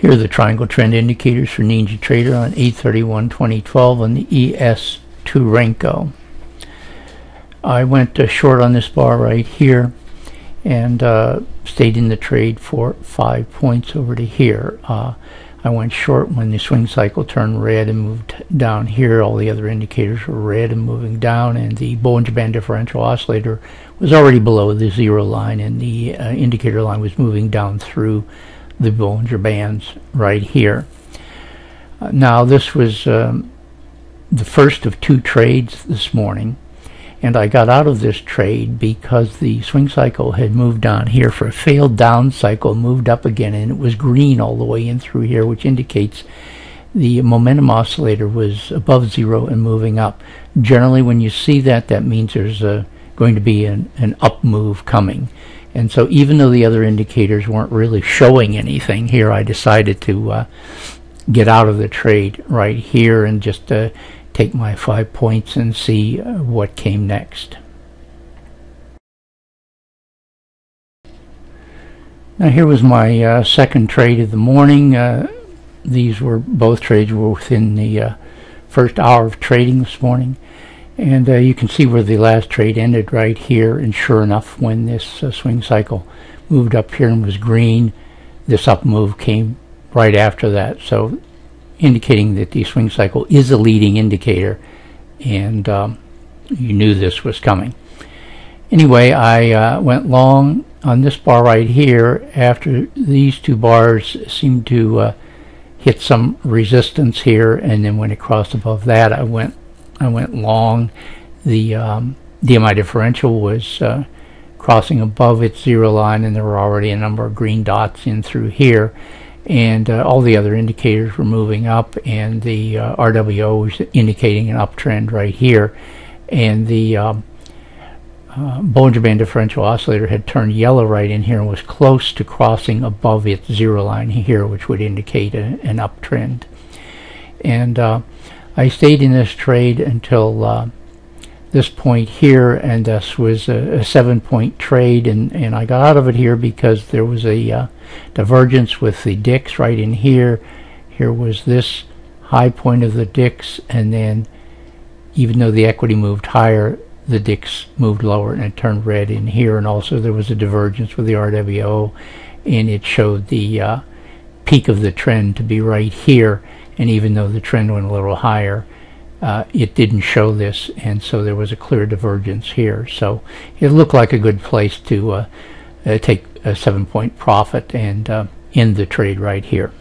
Here are the triangle trend indicators for NinjaTrader on 8/31/2012 on the ES2 Renko. I went short on this bar right here and stayed in the trade for 5 points over to here. I went short when the swing cycle turned red and moved down here. All the other indicators were red and moving down, and the Bollinger Band differential oscillator was already below the zero line, and the indicator line was moving down through the Bollinger Bands right here. Now this was the first of 2 trades this morning, and I got out of this trade because the swing cycle had moved down here for a failed down cycle, moved up again, and it was green all the way in through here, which indicates the momentum oscillator was above zero and moving up. Generally, when you see that, that means there's going to be an up move coming. And so even though the other indicators weren't really showing anything here, I decided to get out of the trade right here and just take my 5 points and see what came next. Now here was my second trade of the morning. These were both trades were within the first hour of trading this morning, and you can see where the last trade ended right here. And sure enough, when this swing cycle moved up here and was green, this up move came right after that. So indicating that the swing cycle is a leading indicator, and you knew this was coming. Anyway, I went long on this bar right here after these 2 bars seemed to hit some resistance here, and then when it crossed above that, I went long. The DMI differential was crossing above its zero line, and there were already a number of green dots in through here. And all the other indicators were moving up, and the RWO was indicating an uptrend right here, and the Bollinger Band differential oscillator had turned yellow right in here and was close to crossing above its zero line here, which would indicate an uptrend. And I stayed in this trade until this point here, and this was a 7-point trade, and I got out of it here because there was a divergence with the dicks right in here. Here was this high point of the dicks, and then even though the equity moved higher, the dicks moved lower and it turned red in here. And also there was a divergence with the RWO, and it showed the peak of the trend to be right here, and even though the trend went a little higher, it didn't show this, and so there was a clear divergence here. So it looked like a good place to take a 7-point profit and end the trade right here.